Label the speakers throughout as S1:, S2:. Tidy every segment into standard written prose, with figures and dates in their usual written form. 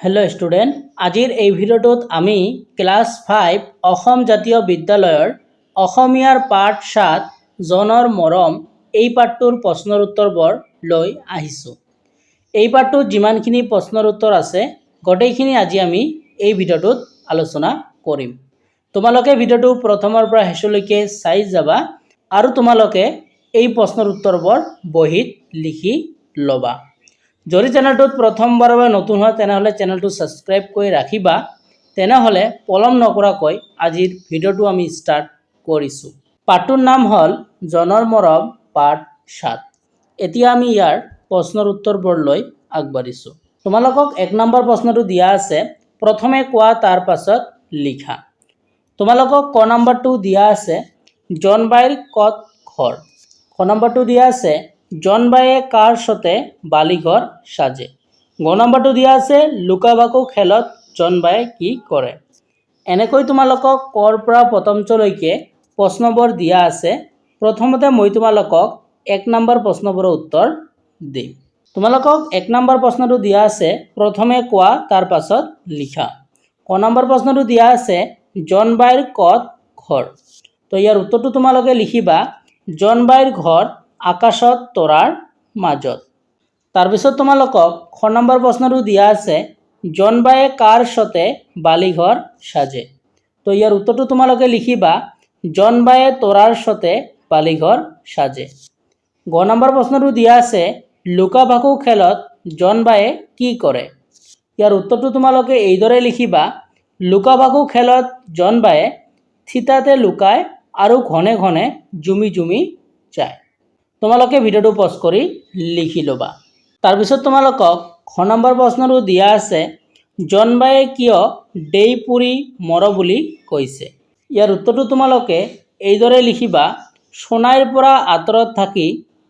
S1: Hello student आजिर এই ভিডিওটোত আমি class 5 Assam জাতীয় বিদ্যালয়ৰ অসমীয়াৰ পাঠ 7 জনৰ মৰম এই পাঠটোৰ প্ৰশ্নৰ উত্তৰবোৰ লৈ আহিছো। এই পাঠটোত যিমানখিনি প্ৰশ্নৰ উত্তৰ আছে গটেইখিনি আজি আমি এই ভিডিওটোত আলোচনা কৰিম। তোমালোকে ভিডিওটো প্ৰথমৰ পৰা শেষলৈকে চাই যাবা আৰু তোমালোকে এই প্ৰশ্নৰ উত্তৰবোৰ বহিত লিখি লবা। যদি চেনেলটোত প্ৰথমবাৰৰ বাবে নতুন হয় তেনেহলে চেনেলটো সাবস্ক্ৰাইব কৰি ৰাখিবা। তেনেহলে পলম নকৰাকৈ আজিৰ ভিডিওটো আমি স্টাৰ্ট কৰিছো। পাঠটোৰ নাম হল জনৰ মৰম পাঠ 7। এতিয়া আমি ইয়াৰ প্ৰশ্নৰ উত্তৰবোৰ লৈ আগবাঢ়িছো। তোমালোকক 1 নম্বৰ প্ৰশ্নটো দিয়া আছে, প্ৰথমে কোৱা তাৰ পাছত লিখা। তোমালোকক ক নম্বৰটো দিয়া আছে জনবাইৰ কত ঘৰ। ক নম্বৰটো দিয়া আছে জনবায়ে কাৰ সতে বালিঘৰ সাজে। গ নম্বৰটো দিয়া আছে লুকা-ভাকু খেলত জনবায়ে কি কৰে। এনেকৈ তোমালোকক কৰ পৰা প্ৰথমলৈকে প্ৰশ্নবোৰ দিয়া আছে। প্ৰথমতে মই তোমালোকক 1 নম্বৰ প্ৰশ্নবোৰৰ উত্তৰ দিম। তোমালোকক 1 নম্বৰ প্ৰশ্নটো দিয়া আছে প্ৰথমে কোৱা তাৰ পাছত লিখা। ক নম্বৰ প্ৰশ্নটো দিয়া আছে জনবাইৰ কত ঘৰ। তো ইয়াৰ উত্তৰটো তোমালোকে লিখিবা জনবাইৰ ঘৰ আকাশত তৰাৰ মাজত। তাৰপিছত তোমালোকক খ নম্বৰ প্ৰশ্নটো দিয়া আছে জনবায়ে কাৰ সতে বালিঘৰ সাজে। তো ইয়াৰ উত্তৰটো তোমালোকে লিখিবা জনবায়ে তৰাৰ সতে বালিঘৰ সাজে। গ নম্বৰ প্ৰশ্নটো দিয়া আছে লুকা-ভাকু খেলত জনবায়ে কি কৰে। ইয়াৰ উত্তৰটো তোমালোকে এইদৰে লিখিবা লুকা-ভাকু খেলত জনবায়ে থিতাতে লুকায় আৰু ঘনে ঘনে জুমি জুমি যায়। তোমালোকে ভিডিওটো পজ কৰি লিখি লবা। তাৰপিছত তোমালোকক খ নম্বৰ প্ৰশ্নটো দিয়া আছে জনবায়ে কিয় দেইপুৰি মৰ বুলি কৈছে। ইয়াৰ উত্তৰটো তোমালোকে এইদৰে লিখিবা সোণাইৰ পৰা আঁতৰত থাকি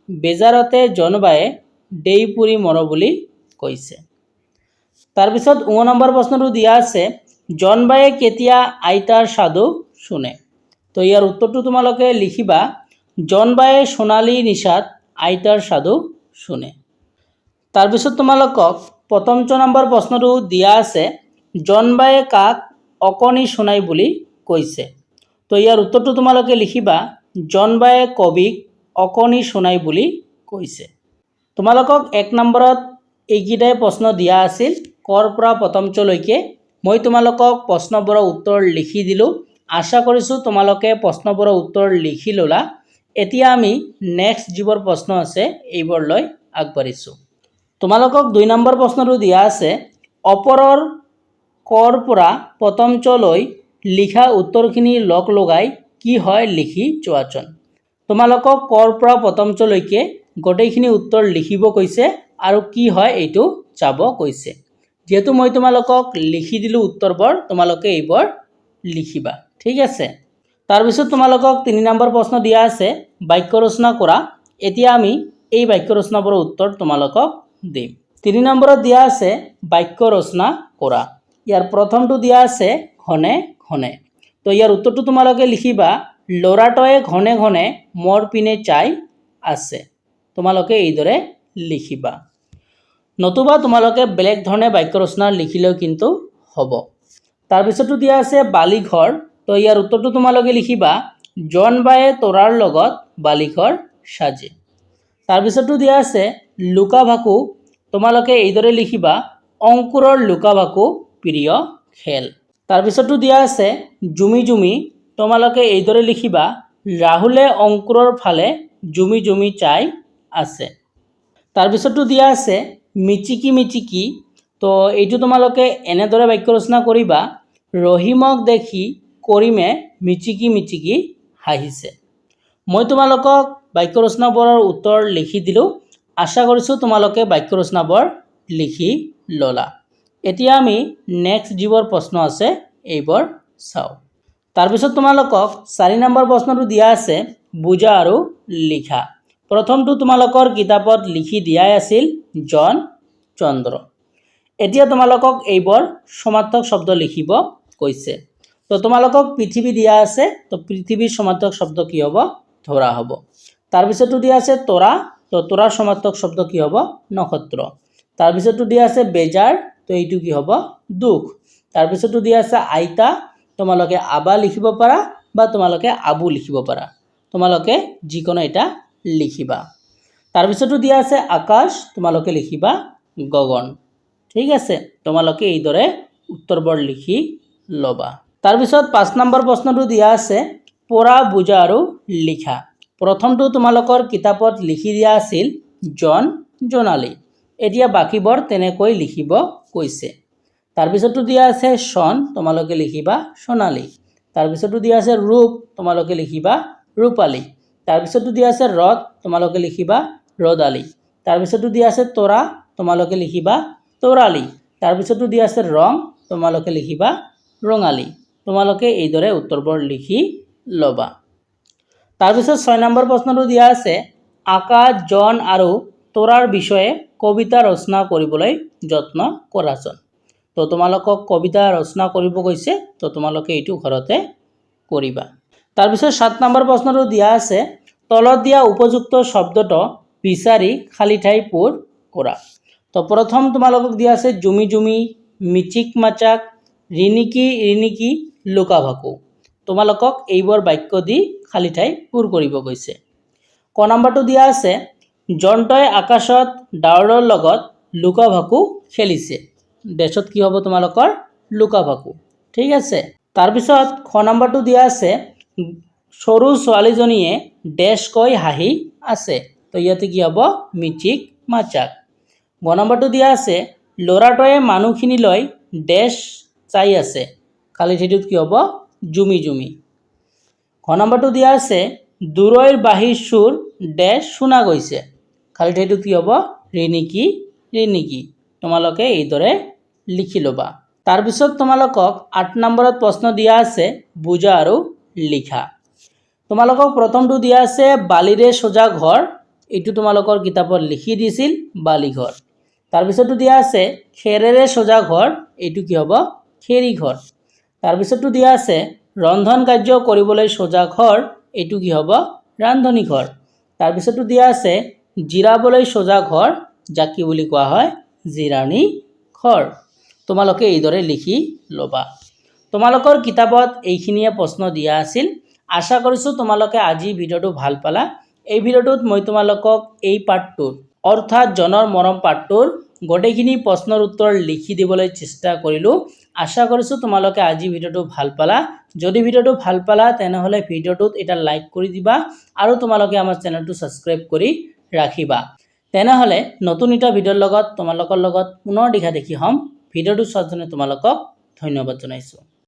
S1: বেজাৰতে জনবায়ে দেইপুৰি মৰ বুলি কৈছে। তাৰপিছত 9 নম্বৰ প্ৰশ্নটো দিয়া আছে জনবায়ে কেতিয়া আইতাৰ সাধু শুনে। তো ইয়াৰ উত্তৰটো তোমালোকে লিখিবা জনবায়ে সোণালী নিশাত আইতাৰ সাধু শুনে। তাৰপিছত তোমালোকক 5 নম্বৰ প্ৰশ্নটো দিয়া আছে জনবায়ে কাক অকণি শুনাই বুলি কৈছে। তো ইয়াৰ উত্তৰটো তোমালোকে লিখিবা জনবায়ে কবিক অকণি শুনাই বুলি কৈছে। তোমালোকক 1 নম্বৰত এইকেইটাই প্ৰশ্ন দিয়া আছিল কৰ পৰা প্ৰথমলৈকে। মই তোমালোকক প্ৰশ্নবোৰৰ উত্তৰ লিখি দিলোঁ। আশা কৰিছোঁ তোমালোকে প্ৰশ্নবোৰৰ উত্তৰ লিখি ল'লা। এতিয়া আমি নেক্সট যিবোৰ প্ৰশ্ন আছে এইবোৰ লৈ আগবাঢ়িছোঁ। তোমালোকক 2 নম্বৰ প্ৰশ্নটো দিয়া আছে ওপৰৰ কৰ পৰা প্ৰথমলৈ লিখা উত্তৰখিনি লগ লগাই কি হয় লিখি যোৱাচোন। তোমালোকক কৰ পৰা প্ৰথমলৈকে গোটেইখিনি উত্তৰ লিখিব কৈছে আৰু কি হয় এইটো চাব কৈছে। যেহেতু মই তোমালোকক লিখি দিলোঁ উত্তৰবোৰ তোমালোকে এইবোৰ লিখিবা, ঠিক আছে। তাৰপিছত তোমালোকক 3 নম্বৰ প্ৰশ্ন দিয়া আছে বাক্য ৰচনা কৰা। এতিয়া আমি এই বাক্য ৰচনাবোৰৰ উত্তৰ তোমালোকক দিম। 3 নম্বৰত দিয়া আছে বাক্য ৰচনা কৰা। ইয়াৰ প্ৰথমটো দিয়া আছে ঘনে ঘনে। তো ইয়াৰ উত্তৰটো তোমালোকে লিখিবা ল'ৰাটোৱে ঘনে ঘনে মোৰ পিনে চাই আছে। তোমালোকে এইদৰে লিখিবা, নতুবা তোমালোকে বেলেগ ধৰণে বাক্য ৰচনা লিখিলেও কিন্তু হ'ব। তাৰপিছতো দিয়া আছে বালিঘৰ। তো ইয়াৰ উত্তৰটো তোমালোকে লিখিবা জনবায়ে তৰাৰ লগত বালিঘৰ সাজে। তাৰপিছতো দিয়া আছে লুকা-ভাকু। তোমালোকে এইদৰে লিখিবা অংকুৰৰ লুকা-ভাকু প্ৰিয় খেল। তাৰপিছতো দিয়া আছে জুমি জুমি। তোমালোকে এইদৰে লিখিবা ৰাহুলে অংকুৰৰ ফালে জুমি জুমি চাই আছে। তাৰপিছতো দিয়া আছে মিচিকি মিচিকি। তো এইটো তোমালোকে এনেদৰে বাক্য ৰচনা কৰিবা ৰহিমক দেখি কৰিমে মিচিকি মিচিকি হাঁহিছে। মই তোমালোকক বাক্য ৰচনাবোৰৰ উত্তৰ লিখি দিলোঁ। আশা কৰিছোঁ তোমালোকে বাক্য ৰচনাবোৰ লিখি ল'লা। এতিয়া আমি নেক্সট যিবোৰ প্ৰশ্ন আছে এইবোৰ চাওঁ। তাৰপিছত তোমালোকক 4 নম্বৰ প্ৰশ্নটো দিয়া আছে বুজা আৰু লিখা। প্ৰথমটো তোমালোকৰ কিতাপত লিখি দিয়াই আছিল জন চন্দ্ৰ। এতিয়া তোমালোকক এইবোৰ সমাৰ্থক শব্দ লিখিব কৈছে। তো তোমালোকক পৃথিৱী দিয়া আছে। তো পৃথিৱীৰ সমাৰ্থক শব্দ কি হ'ব ধৰা হ'ব। তাৰপিছতো দিয়া আছে তৰা। তো তৰাৰ সমাৰ্থক শব্দ কি হ'ব নক্ষত্ৰ। তাৰপিছতো দিয়া আছে বেজাৰ। তো এইটো কি হ'ব দুখ তাৰপিছতো দিয়া আছে আইতা তোমালোকে আবা লিখিব পাৰা বা তোমালোকে আবু লিখিব পাৰা তোমালোকে যিকোনো এটা লিখিবা তাৰপিছতো দিয়া আছে আকাশ তোমালোকে লিখিবা গগন ঠিক আছে তোমালোকে এইদৰে উত্তৰবোৰ লিখি লবা তাৰপিছত 5 নম্বৰ প্ৰশ্নটো দিয়া আছে পঢ়া বুজা আৰু লিখা প্ৰথমটো তোমালোকৰ কিতাপত লিখি দিয়া আছিল জন জোনালী এতিয়া বাকিবোৰ তেনেকৈ লিখিব কৈছে তাৰপিছতো দিয়া আছে সন তোমালোকে লিখিবা সোণালী তাৰপিছতো দিয়া আছে ৰূপ তোমালোকে লিখিবা ৰূপালী তাৰপিছতো দিয়া আছে ৰথ তোমালোকে লিখিবা ৰদালী তাৰপিছতো দিয়া আছে তৰা তোমালোকে লিখিবা তৰালী তাৰপিছতো দিয়া আছে ৰং তোমালোকে লিখিবা ৰঙালী তোমালোকে এইদৰে উত্তৰবোৰ লিখি লবা তাৰপিছত 6 নম্বৰ প্ৰশ্নটো দিয়া আছে আকাশ জন আৰু তৰাৰ বিষয়ে কবিতা ৰচনা কৰিবলৈ যত্ন কৰাচোন তো তোমালোকক কবিতা ৰচনা কৰিব কৈছে তো তোমালোকে এইটো ঘৰতে কৰিবা তাৰপিছত 7 নম্বৰ প্ৰশ্নটো দিয়া আছে তলত দিয়া উপযুক্ত শব্দটো বিচাৰি খালি ঠাই পূৰ কৰা তো প্ৰথম তোমালোকক দিয়া আছে জুমি জুমি মিচিক মাচাক ৰিনিকি ৰিনিকি লুকা ভাকু তোমালোকক এইবোৰ বাক্য দি খালি ঠাই পূৰ কৰিব কৈছে ক নম্বৰটো দিয়া আছে জন্টই আকাশত ডাৱৰৰ লগত লুকা ভাকু খেলিছে দেশত কি হ'ব তোমালোকৰ লুকা ভাকু ঠিক আছে তাৰপিছত খ নম্বৰটো দিয়া আছে সৰু ছোৱালীজনীয়ে ডেশ কৈ হাঁহি আছে তো ইয়াতে কি হ'ব মিচিক মাচাক গ নম্বৰটো দিয়া আছে ল'ৰাটোৱে মানুহখিনিলৈ ডেশ চাই আছে খালি ঠাইটোত কি হ'ব জুমি জুমি ঘ নম্বৰটো দিয়া আছে দূৰৈৰ বাঁহীৰ সুৰ ডেশ শুনা গৈছে খালি ঠাইটোত কি হ'ব ৰিনিকি ৰিনিকি তোমালোকে এইদৰে লিখি ল'বা তাৰপিছত তোমালোকক 8 নম্বৰত প্ৰশ্ন দিয়া আছে বুজা আৰু লিখা তোমালোকক প্ৰথমটো দিয়া আছে বালিৰে সজা ঘৰ এইটো তোমালোকৰ কিতাপত লিখি দিছিল বালি ঘৰ তাৰপিছতো দিয়া আছে খেৰেৰে সজা ঘৰ এইটো কি হ'ব খেৰি ঘৰ তাৰপিছতো দিয়া আছে ৰন্ধন কাৰ্য কৰিবলৈ সজা ঘৰ এইটো কি হ'ব ৰান্ধনী ঘৰ তাৰপিছতো দিয়া আছে জিৰাবলৈ সজা ঘৰ যাক কি বুলি কোৱা হয় জিৰাণী ঘৰ তোমালোকে এইদৰে লিখি ল'বা তোমালোকৰ কিতাপত এইখিনিয়ে প্ৰশ্ন দিয়া আছিল আশা কৰিছোঁ তোমালোকে আজি ভিডিঅ'টো ভাল পালা এই ভিডিঅ'টোত মই তোমালোকক এই পাঠটোৰ অৰ্থাৎ জনৰ মৰম পাঠটোৰ গোটেইখিনি প্ৰশ্নৰ উত্তৰ লিখি দিবলৈ চেষ্টা কৰিলোঁ আশা কৰিছোঁ তোমালোকে আজি ভিডিঅ'টো ভাল পালা যদি ভিডিঅ'টো ভাল পালা তেনেহ'লে ভিডিঅ'টোত এটা লাইক কৰি দিবা আৰু তোমালোকে আমাৰ চেনেলটো সাবস্ক্ৰাইব কৰি ৰাখিবা তেনেহ'লে নতুন এটা ভিডিঅ'ৰ লগত তোমালোকৰ লগত পুনৰ দেখা দেখি হ'ম ভিডিঅ'টো চোৱাৰ কাৰণে তোমালোকক ধন্যবাদ জনাইছোঁ